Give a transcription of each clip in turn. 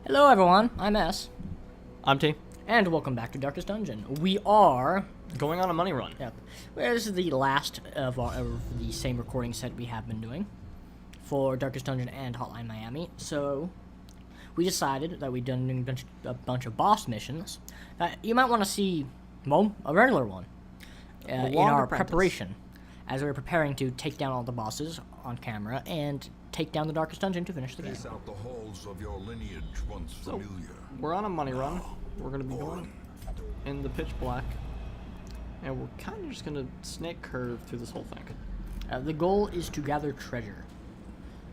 Hello everyone, I'm S, I'm T. and welcome back to Darkest Dungeon. We are, Going on a money run. well, this is the last of the same recording set we have been doing for Darkest Dungeon and Hotline Miami. So, we decided that we'd done a bunch of boss missions that you might want to see, well, a regular one, in Long our Apprentice. preparation, as we were preparing to take down all the bosses on camera and take down the Darkest Dungeon to finish the game. Trace out the halls of your lineage once So, familiar. we're on a money run. We're going to be going in the pitch black. And we're kind of just going to snake curve through this whole thing. The goal is to gather treasure,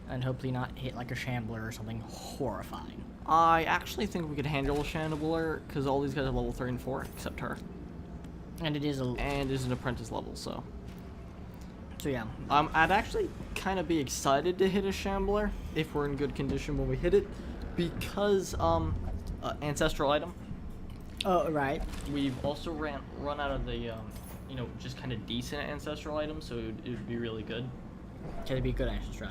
and hopefully not hit like a shambler or something horrifying. I actually think we could handle a Chandelier, because all these guys are level 3 and 4, except her. And it is a... And is an apprentice level, so. So yeah. I'd actually kind of be excited to hit a Shambler, if we're in good condition when we hit it, because, ancestral item. Oh, right. We've also run out of the, just kind of decent ancestral items, so it would be really good. Can be a good answer, try.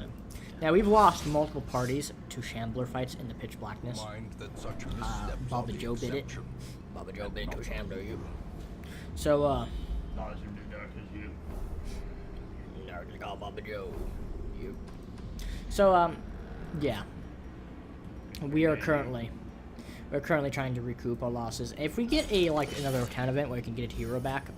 Now, we've lost multiple parties to shambler fights in the pitch blackness. Mind that such missteps Baba are the Joe bit it. exception. Baba Joe bit it to a shambler, you. So, Not as dark as you. Narc call Baba Joe, you. So, yeah. We're currently trying to recoup our losses. If we get another town event where we can get a hero back,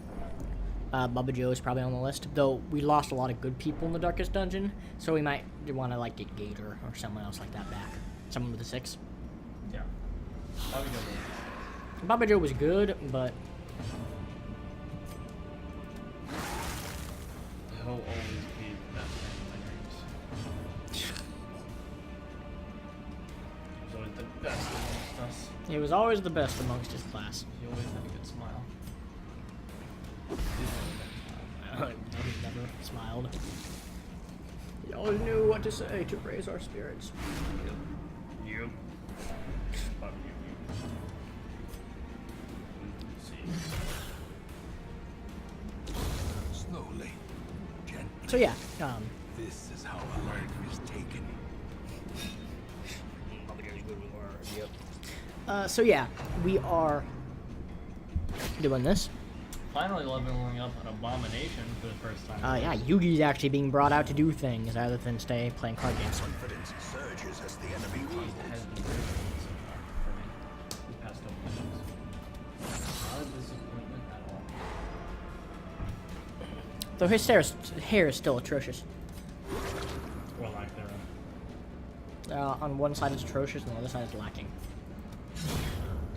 Baba Joe is probably on the list. Though we lost a lot of good people in the Darkest Dungeon, so we might want to get Gator or someone else like that back. Someone with a 6. Yeah. Probably good. Baba Joe was good, but He'll always be the best man in my dreams. He was always the best amongst us. he was always the best amongst his class. He always had a good smile. He never smiled. He always knew what to say to raise our spirits. You. Fuck you. See. Slowly, gently. So yeah, This is how a life is taken. so yeah, we are doing this. Finally leveling up an abomination for the first time. Yeah, Yugi's actually being brought out to do things rather than stay playing card games. Confidence surges as the enemy He crumbles. has been very good so far for me. These past couple missions. Not a disappointment at all. Though his hair is still atrocious. Or lack thereof. On one side it's atrocious, and the other side is lacking.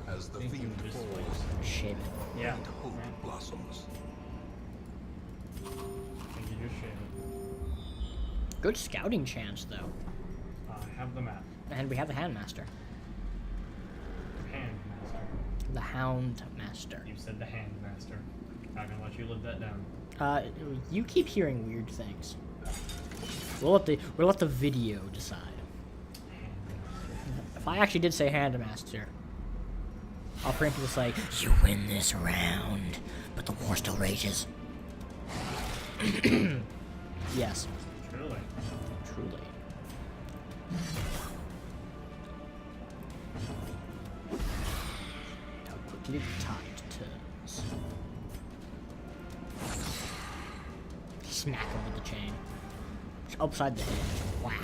As the Think you fiend just, falls Shave it. Yeah. and hope blossoms. I think you just shave it. Good scouting chance though, I have the map. and we have the Handmaster, Hand master. the Hound Master. You said the hand master. Not gonna let you live that down. You keep hearing weird things. We'll let the video decide. Hand master. If I actually did say Handmaster, I'll preemptively say, "You win this round, but the war still rages." Yes, Truly. truly. How quickly the tide turns. Smack him with the chain. Just upside the head. Whack.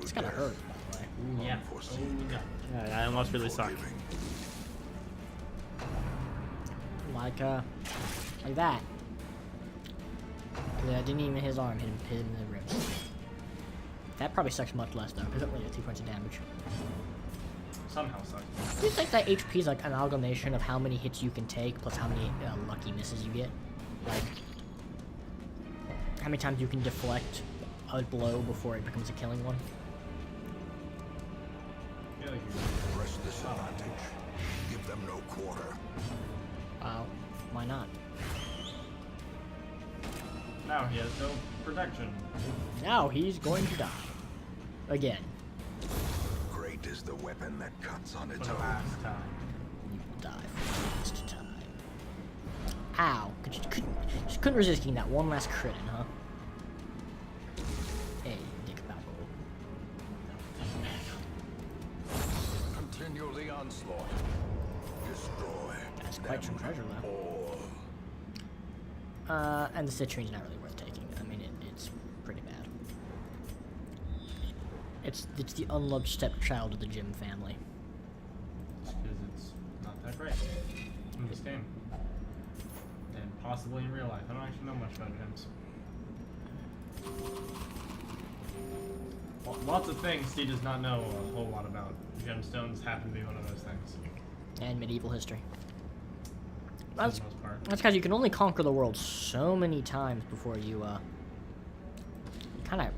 It's gotta hurt, by the way. Yeah. Unforeseen. Oh, yeah. Yeah, I almost really suck. Forgiving. Like that. Yeah, didn't even hit his arm, hit him in the ribs. That probably sucks much less though, because it only did 2 points of damage. Somehow sucks. Do you think that HP is like an amalgamation of how many hits you can take plus how many lucky misses you get? Like, how many times you can deflect a blow before it becomes a killing one? Yeah, like you- Press this advantage. Give them no quarter. Why not? Now he has no protection. Now he's going to die. Again. Great is the weapon that cuts on For its the own. last time. You will die for the last time. Ow. Just couldn't resist getting that one last crit in, huh? Hey, dick bapple. Continue the onslaught. Destroy. That's quite some treasure, though. All. And the citrine's not really worth taking. I mean, it's pretty bad. It's the unloved stepchild of the Jim family. Just because it's not that great in this game. And possibly in real life. I don't actually know much about gems. Lots of things Steve does not know a whole lot about. Gemstones happen to be one of those things. And medieval history. For That's the most part. because you can only conquer the world so many times before you kind of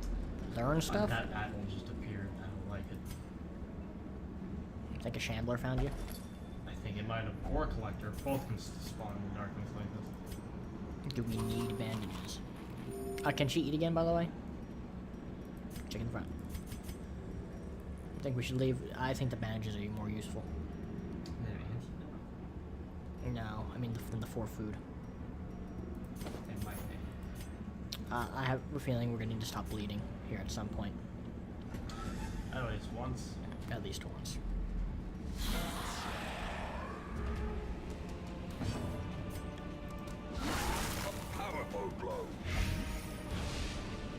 learn stuff. That apple just appeared. I don't like it. I think a shambler found you. I think it might have. Or a collector. Both can spawn in the darkness like this. Do we need bandages? Can she eat again, by the way? Check in the front. I think we should leave. I think the bandages are more useful. No, I mean from the 4 food. It might be. I have a feeling we're gonna need to stop bleeding here at some point. At least once. At least once. Powerful blow.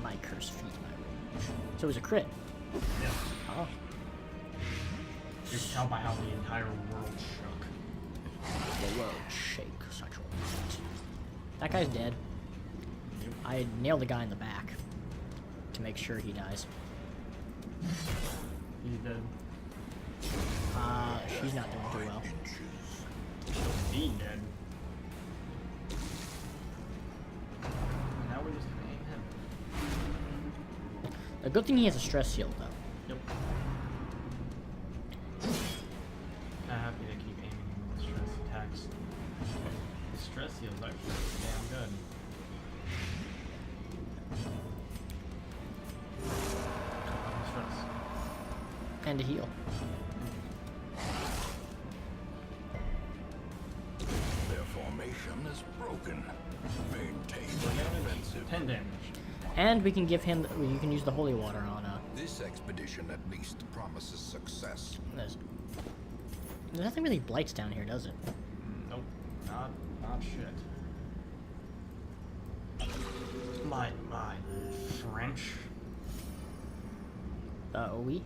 My curse feeds my rage. So it was a crit. Yeah. Oh. You can tell by how the entire world shook. The world shake such a lot. That guy's dead. Yep. I nailed the guy in the back to make sure he dies. He's dead. She's not doing too well. He dead. And now we're just gonna aim him. The good thing he has a stress shield though. Yep. Kinda happy to keep aiming him with stress attacks. The stress heal's actually damn good. Stress. And a heal. Their formation is broken. Maintain the offensive. 10 damage. And we can give him. You can use the holy water on This expedition at least promises success. this. Nothing really blights down here, does it? Nope. Not shit. My French. Oui.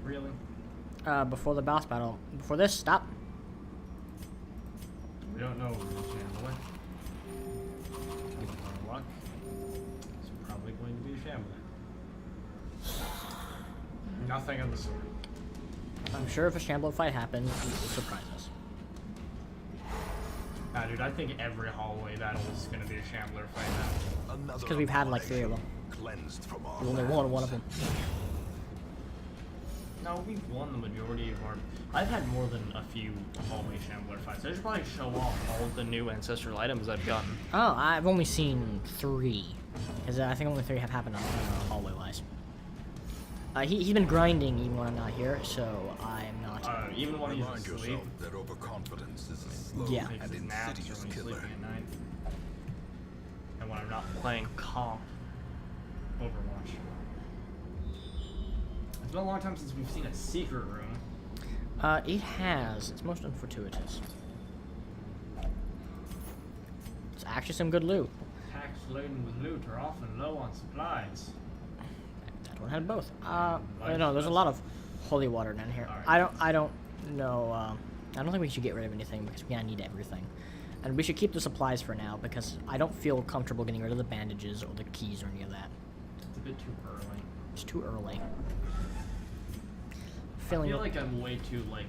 Really? Before the boss battle. Before this, stop. We don't know the Shambler. With our luck, it's probably going to be a Shambler. Nothing of the sort. I'm sure if a Shambler fight happens, it will surprise us. Nah, dude, I think every hallway battle is going to be a Shambler fight now. Another 'cause we've had, like, 3 of them. Cleansed from our We only won one of them. No, we've won the majority of our... I've had more than a few hallway Shambler fights. I should probably show off all of the new ancestral items I've gotten. Oh, I've only seen 3. Because I think only 3 have happened on hallway-wise. He's been grinding even when I'm not here, so I'm not... Even when he's Remind asleep. yourself that overconfidence is a slow Yeah. Takes and his naps or insidious when he's killer. sleeping at night. And when I'm not playing comp Overwatch. It's been a long time since we've seen a secret room. It has. It's most unfortuitous. It's actually some good loot. Tax laden with loot are often low on supplies. That one had both. No, there's a lot of holy water down here. Alright. I don't know. I don't think we should get rid of anything because we need everything. And we should keep the supplies for now because I don't feel comfortable getting rid of the bandages or the keys or any of that. It's a bit too early. It's too early. I Feeling feel like I'm way too, like,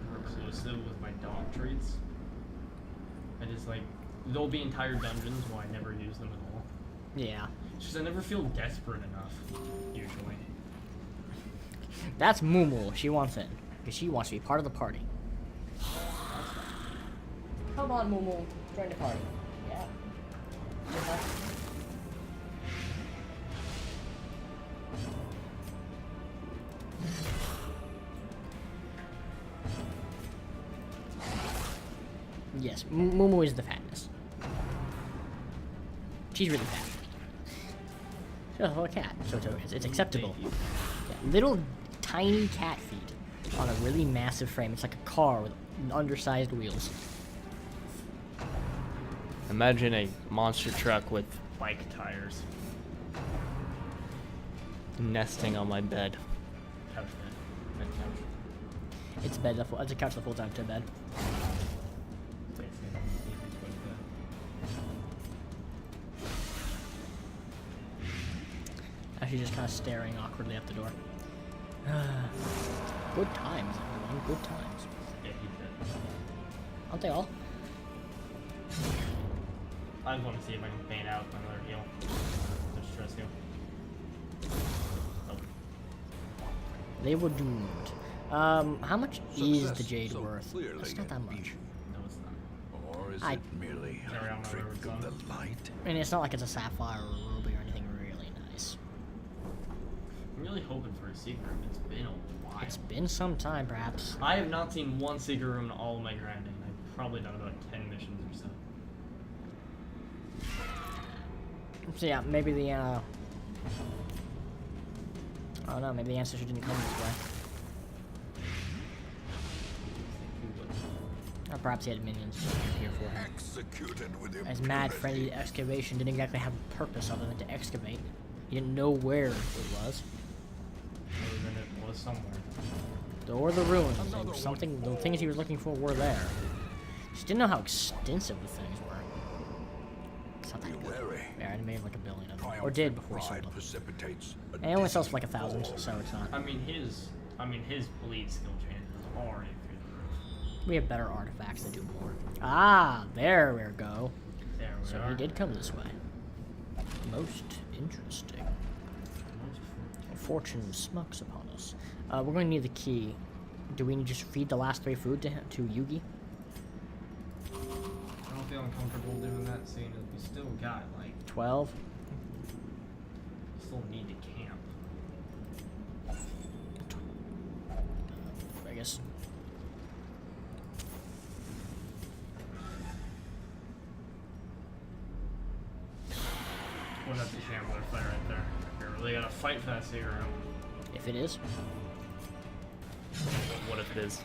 reclusive with my dog treats. I just, like, there'll be entire dungeons where I never use them at all. yeah. It's just I never feel desperate enough, usually. That's Mumu. She wants in because she wants to be part of the party. Come on, Mumu. Join the party. Yeah. Yes, Mumu is the fatness. She's really fat. She's a little cat, so it's acceptable. Thank you. Yeah, little tiny cat feet on a really massive frame. It's like a car with undersized wheels. Imagine a monster truck with Bike tires. nesting on my bed. Couch bed. Bed couch. It's bed. It's a couch the full time to bed. Actually, just kind of staring awkwardly at the door. Good times, everyone. Good times. Yeah, he did. Aren't they all? I just want to see if I can fan out another heal. Just stress heal. Oh. They were doomed. How much is the Success jade so worth? clearly It's not that much. beaten. No, it's not. Or is I- it merely Carry on a trick whatever of it's the light? And it's not like it's a sapphire or a ruby or anything really nice. I'm really hoping for a secret room. It's been a while. It's been some time, perhaps. I have not seen one secret room in all of my grinding. I've probably done about 10 missions or so. So yeah, maybe the I don't know, maybe the ancestor didn't come this way. Or perhaps he had minions here for him. Executed with As mad impunity. friendly excavation didn't exactly have a purpose other than to excavate. He didn't know where it was. Other than it was somewhere. Or the ruins. There Another was one. something, the things he was looking for were there. Just didn't know how extensive the things were. It's not Be that good. wary. Yeah, I made like a billion of them. Or Triumphant did before we sold pride them. precipitates a And it only sells for dizzying like 1,000, fall. so it's not. I mean, his bleed skill chances are inferior. We have better artifacts that do more. Ah, there we go. There we So are. he did come this way. Most interesting. Fortune smokes upon us. We're going to need the key. Do we just feed the last 3 food to Yugi? I don't feel uncomfortable doing that, seeing as we still got, like, 12? still need to camp. I guess. Well, that's the shambler fight right there. You're really gonna fight for that secret room. If it is. What if it is?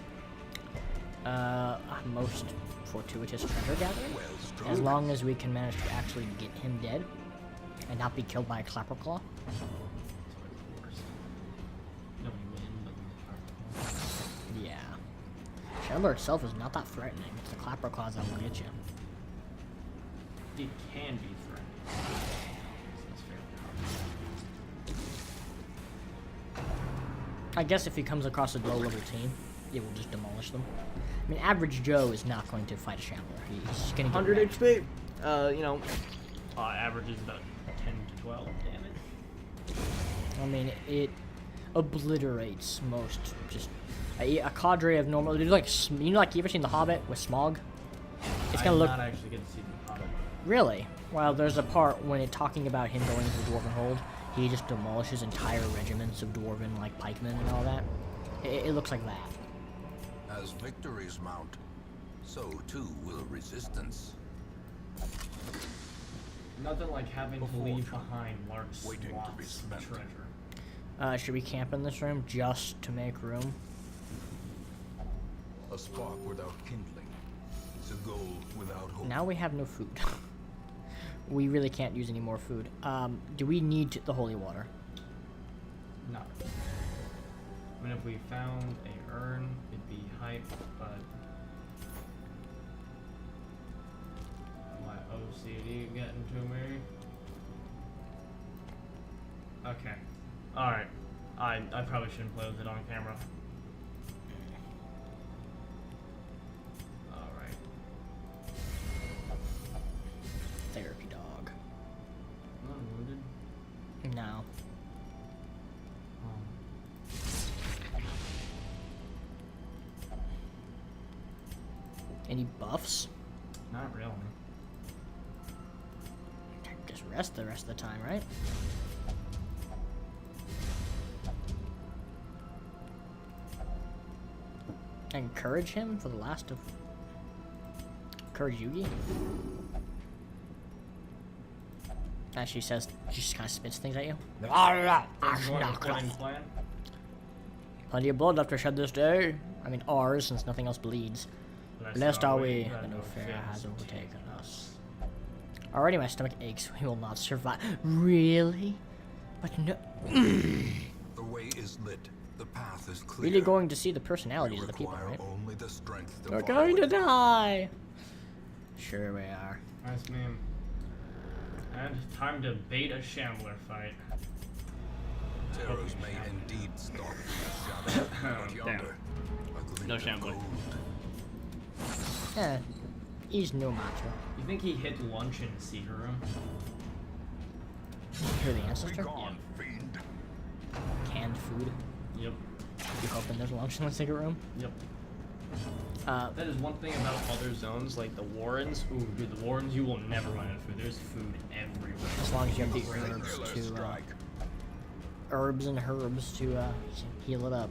Most fortuitous treasure gathering. Well struck. As long as we can manage to actually get him dead and not be killed by a clapperclaw. That's of course. No, we win, but we try. Yeah. Shambler itself is not that threatening. It's the clapperclaws that will get you. It can be threatening. That's fair. I guess if he comes across a low-level team, it will just demolish them. I mean, average Joe is not going to fight a Shambler. He's just going to get 100 wrecked. HP. You know, Average is about 10 to 12 damage. I mean, it obliterates most. Just a cadre of normal. Like you know, like you ever seen The Hobbit with Smaug? It's I gonna did look not actually get to see the Hobbit. really. Well, there's a part when it talking about him going into the Dwarven Hold. He just demolishes entire regiments of Dwarven like pikemen and all that. It looks like that. As victories mount, so too will resistance. Nothing like having to Before leave too. behind large Waiting to be swaths of spent. treasure. Should we camp in this room just to make room? A spark without kindling. It's a goal without hope. Now we have no food. We really can't use any more food. Do we need the holy water? No. I mean, if we found a urn, it'd be hype, but my OCD getting to me. Okay. Alright. I probably shouldn't play with it on camera. Alright. Therapy dog. Not wounded. No. Any buffs? Not really. Just rest the rest of the time, right? Encourage him for the last of... Encourage Yugi? She says, she just kind of spits things at you. According to plan. Plenty of blood left to shed this day. I mean ours, since nothing else bleeds. Blessed are we that no fear has overtaken us. Already my stomach aches. We will not survive. Really? But no. The way is lit. The path is clear. Really going to see the personalities We of the people, require right? only the strength to We're follow going to it. die. Sure we are. Nice meme. And time to bait a shambler fight. Terrors may indeed stalk the shadow, but yonder, a glint No of shambler. gold. Eh, he's no matter. You think he hit lunch in the secret room? You're the Be ancestor? gone, fiend. Canned food. Yep. You hoping there's lunch in the secret room? Yep. That is one thing about other zones, like the Warrens. Ooh, dude, the Warrens, you will never run out of food. There's food everywhere. as long as you have the Regular herbs to, strike. herbs and herbs to, heal it up.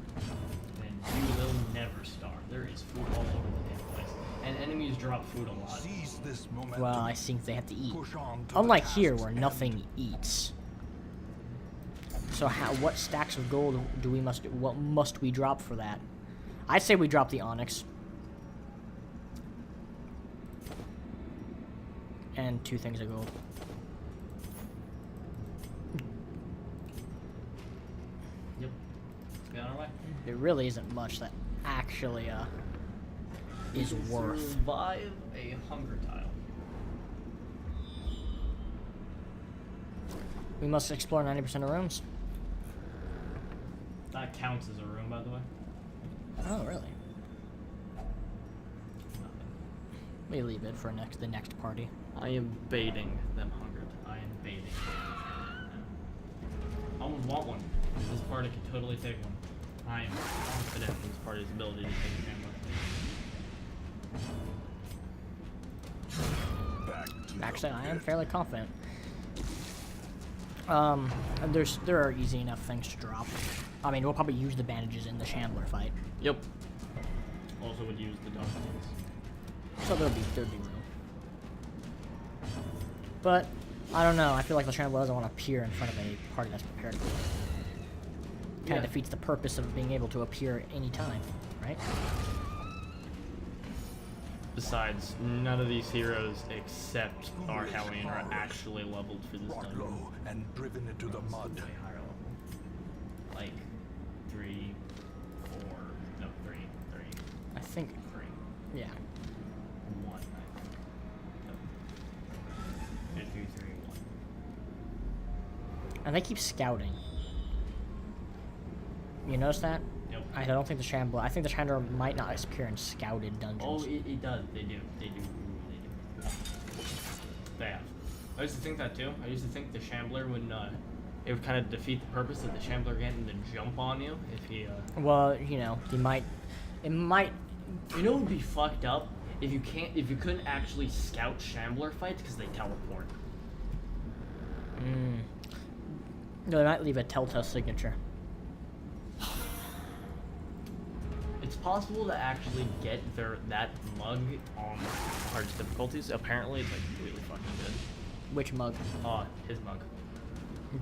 And you will never starve. There is food all over the damn place. And enemies drop food a lot. Seize this momentum. Well, I think they have to eat. Push on to Unlike the here, task's where end. nothing eats. So what stacks of gold what must we drop for that? I'd say we drop the onyx. And 2 things of gold. Yep. Let's get on our way. There really isn't much that actually, is worth. Survive a hunger tile. We must explore 90% of rooms. That counts as a room, by the way. Oh, really? Nothing. We leave it for the next party. I am baiting them hungered. I am baiting. I almost want one. This party can totally take one. I am confident in this party's ability to take a camera. Back to the Actually, I am pit. fairly confident. And there are easy enough things to drop. I mean, we'll probably use the bandages in the Chandler fight, Yep. Also would use the dog things. so there'll be room. But I don't know. I feel like the Chandler doesn't want to appear in front of a party that's prepared for it. Kind of Yeah. defeats the purpose of being able to appear at any time, right? Besides, none of these heroes except our Hellion are actually leveled for this Brought dungeon. low and driven into the mud. Way higher level. Like 3, 4, no 3, 3, I think, 3, yeah. 1. I think. Nope. 2, 3, 1. And they keep scouting. You notice that? Yep. I don't think the Shambler. I think the Chandler might not appear in scouted dungeons. Oh, it does. They do. They do. They have. I used to think that too. I used to think the Shambler would it would kind of defeat the purpose of the Shambler getting to jump on you if he. Well, you know, it might. You know, it would be fucked up if you couldn't actually scout Shambler fights because they teleport. No, they might leave a telltale signature. It's possible to actually get that mug on hardest difficulties. Apparently, it's like really fucking good. Which mug? His mug.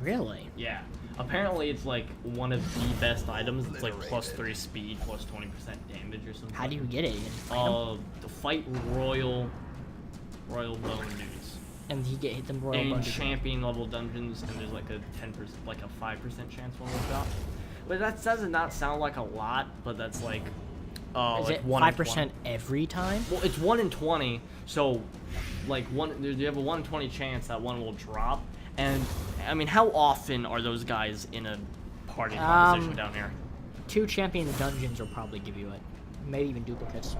Really? Yeah. Apparently, it's like one of the best items. It's like +3 speed, +20% damage or something. How do you get it? You fight 'em? To fight royal bone dudes. And you hit them royal In bone. champion level dungeons, and there's like a 10%, like a 5% chance one will drop. But that does not sound like a lot, but that's like, Is like it 1 in 5% 20. every time? Well, it's 1 in 20, so like you have a 1 in 20 chance that one will drop. And I mean, how often are those guys in a party composition down here? 2 champion dungeons will probably give you it. Maybe even duplicates.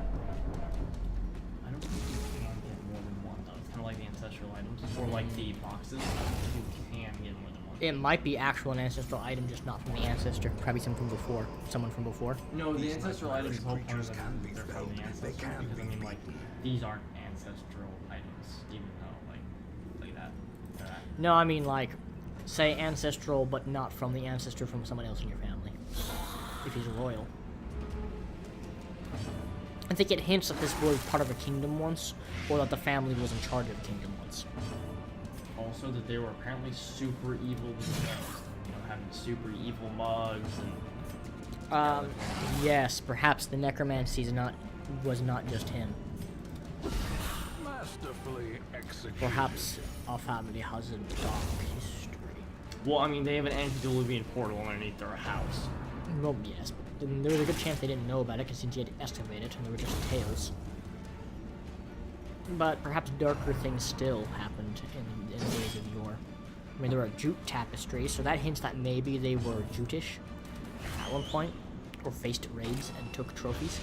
I don't think you can get more than one though. It's kind of like the ancestral items or like the boxes. You can get more than one. It might be actual an ancestral item, just not from the ancestor. Probably someone from before. Someone from before. No, the These ancestral nightmarish items, the whole point creatures of can them be is they're from felled. the They ancestors can because I be mean, like, beaten. these aren't ancestral items, even though like that. They're not. No, I mean like, say ancestral, but not from the ancestor from someone else in your family. If he's royal. I think it hints that this was part of a kingdom once, or that the family was in charge of a kingdom once. Also, that they were apparently super evil themselves. You know, having super evil mugs and Yes, perhaps the necromancy was not just him. Masterfully executed. Perhaps our family has a dark history. Well, I mean, they have an antediluvian portal underneath their house. Well, yes, but then there was a good chance they didn't know about it because since he had excavated and they were just tales. But perhaps darker things still happened in the days of yore. I mean, there were jute tapestries, so that hints that maybe they were jutish at one point, or faced raids and took trophies.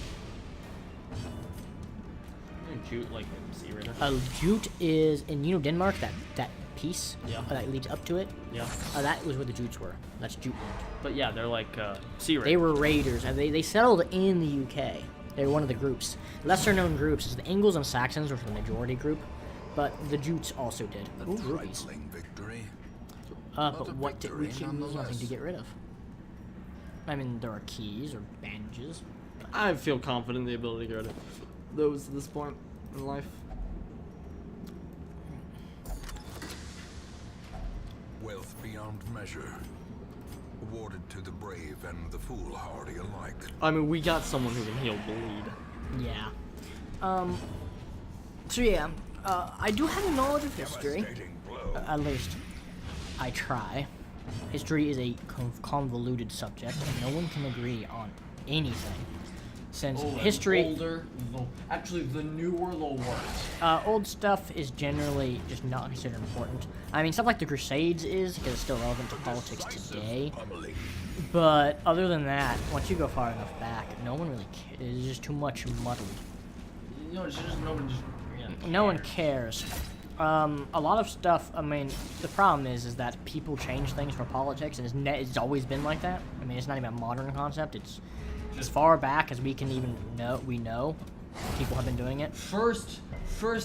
Jute, like Sea Raider. Jute is in Denmark. That piece Yeah. that leads up to it. Yeah. That was where the jutes were. That's jute land. But yeah, they're like Sea Raider. They were raiders, and they settled in the UK. They were one of the groups. Lesser known groups is the Angles and Saxons, which were the majority group, but the Jutes also did. A Ooh, rubies. trifling victory. But what did we victory keep? There's nothing nonetheless. to get rid of. I mean, there are keys or bandages. I feel confident in the ability to get rid of those at this point in life. Wealth beyond measure. Awarded to the brave and the foolhardy alike. I mean, we got someone who can heal bleed. Yeah. So yeah, I do have a knowledge of history. Devastating blow. At least, I try. History is a convoluted subject, and no one can agree on anything. Since history, older, actually, the newer, the worse. old stuff is generally just not considered important. I mean, stuff like the Crusades is, because it's still relevant to politics today. Pummeling. But other than that, once you go far enough back, no one really cares. It's just too much muddled. You know, it's just nobody just. Yeah, No one cares. A lot of stuff. I mean, the problem is that people change things for politics, and it's always been like that. I mean, it's not even a modern concept. It's as far back as we can even know. We know people have been doing it. First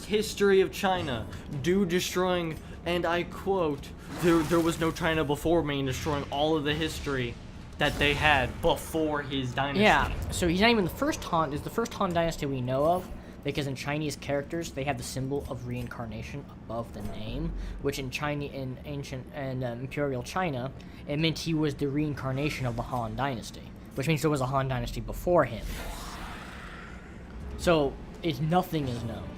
history of China, dude destroying, and I quote, there was no China before me, and destroying all of the history that they had before his dynasty. Yeah. So he's not even the first Han. Is the first Han dynasty we know of. Because in Chinese characters, they have the symbol of reincarnation above the name, which in ancient and imperial China, it meant he was the reincarnation of the Han dynasty, which means there was a Han dynasty before him. So nothing is known.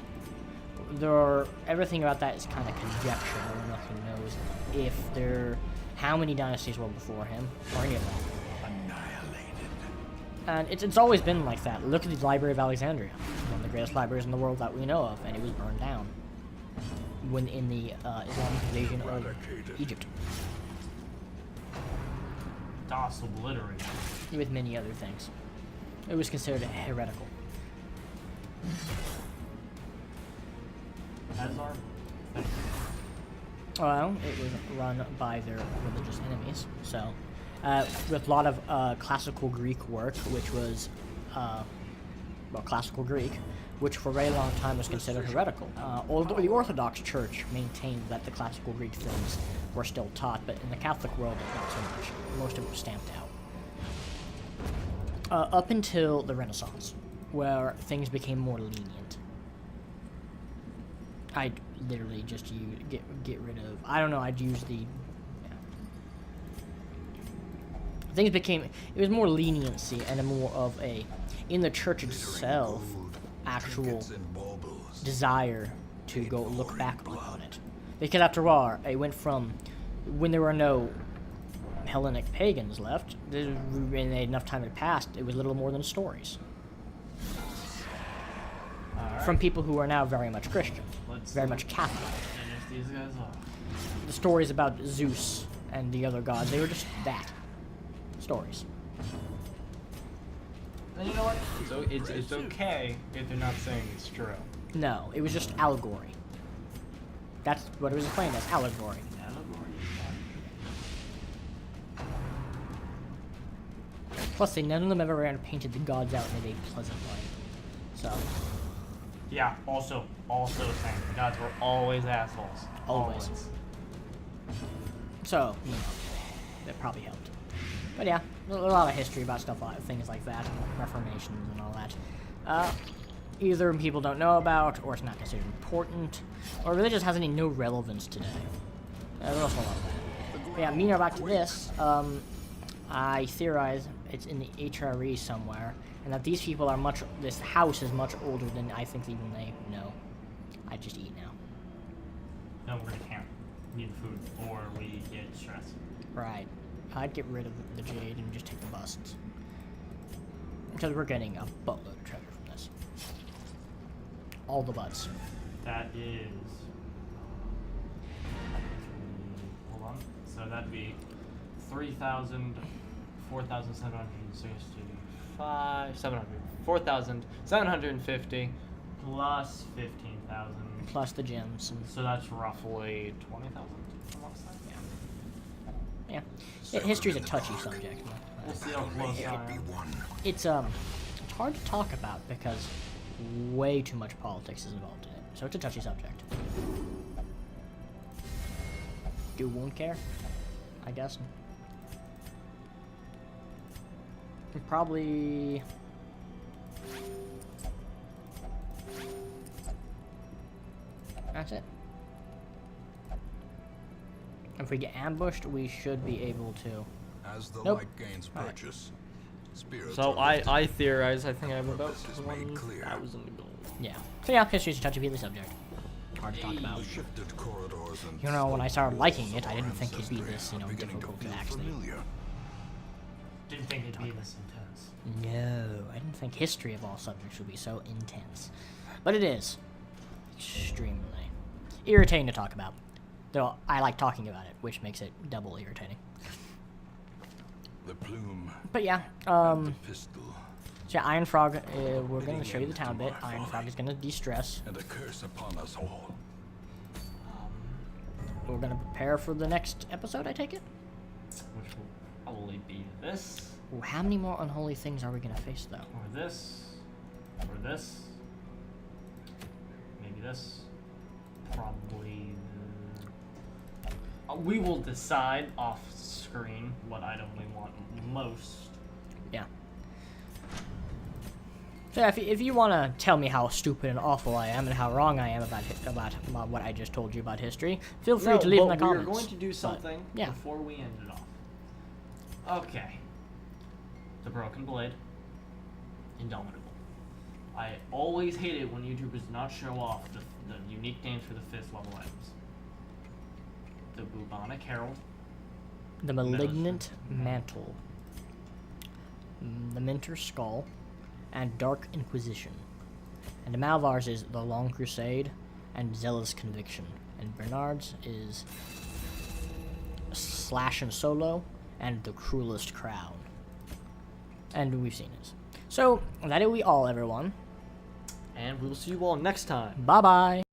Everything about that is kind of conjecture. Nothing knows if how many dynasties were before him or any of them. And it's always been like that. Look at the Library of Alexandria, one of the greatest libraries in the world that we know of, and it was burned down when in the Islamic invasion of Egypt, DOS obliterated. with many other things. It was considered heretical. Hazar? Well, it was run by their religious enemies, so with a lot of classical Greek work, which was classical Greek, which for a very long time was considered heretical. Although the Orthodox Church maintained that the classical Greek things were still taught, but in the Catholic world, not so much. Most of it was stamped out. Up until the Renaissance, where things became more lenient. I'd literally just get rid of. I don't know. I'd use the. Things became. It was more leniency and more of a, in the church itself, actual desire to go look back on it, because after all, it went from when there were no Hellenic pagans left, and enough time had passed. It was little more than stories. From people who are now very much Christian, very much Catholic. Finish these guys off. The stories about Zeus and the other gods, they were just that. Stories. And you know what? So it's okay if they're not saying it's true. No, it was just allegory. That's what it was explained as, allegory. Plus, none of them ever ran and painted the gods out in a pleasant light. So, Yeah, also saying the gods were always assholes. Always. so, you know, that probably helped. But yeah, a lot of history about stuff like things like that, reformations and all that. Either people don't know about, or it's not considered important, or really just has no relevance today. There's also a lot of that. But yeah, back to this. I theorize it's in the HRE somewhere, and that these people are much. This house is much older than I think even they know. I just eat now. No, we're gonna camp. We need food, or we get stressed. Right. I'd get rid of the jade and just take the busts. Because we're getting a buttload of treasure from this. All the butts. That is. Hold on. So that'd be 3,000, 4,765, 700, 4,750 plus 15,000. Plus the gems. And, So that's roughly 20,000. yeah. History's a touchy subject. Man. We'll see how close I It'll be am. one. It's hard to talk about because way too much politics is involved in it. So it's a touchy subject. You won't care, I guess. Probably. That's it. If we get ambushed, we should be able to. As the Nope. light gains Alright. purchase, spirits So are lifted. I theorize. I think I have about Purpose is made clear. 1,000 gold. Yeah. So yeah, history's a touchy-feely subject. Hard to talk about. The shifted corridors and You know, when I started sloped liking walls it, I of didn't our think it'd be ancestry this, are beginning difficult to feel actually. familiar. Didn't think it'd be this intense. No, I didn't think history of all subjects would be so intense. But it is. Extremely irritating to talk about. Though I like talking about it, which makes it double irritating. The plume, But yeah, the pistol, so yeah, Iron Frog, we're going to show you the town bit. Iron Frog is going to de-stress. and a curse upon us all. We're going to prepare for the next episode, I take it? Which will probably be this, Ooh, how many more unholy things are we going to face, though? or this, or this. Maybe this. Probably. We will decide off screen what item we want most. Yeah. So yeah, if you want to tell me how stupid and awful I am and how wrong I am about what I just told you about history, feel free to leave in the comments. We're going to do But, something yeah. before we end it off. Okay. The Broken Blade. Indomitable. I always hate it when YouTubers do not show off the unique names for the 5th level items. The Bubonic Herald. The Malignant Mantle, the Minter Skull, and Dark Inquisition. And Malvar's is the Long Crusade and Zealous Conviction. And Bernard's is Slash and Solo and The Cruelest Crown. And we've seen his. So, that'll be all, everyone. And we will see you all next time. Bye-bye.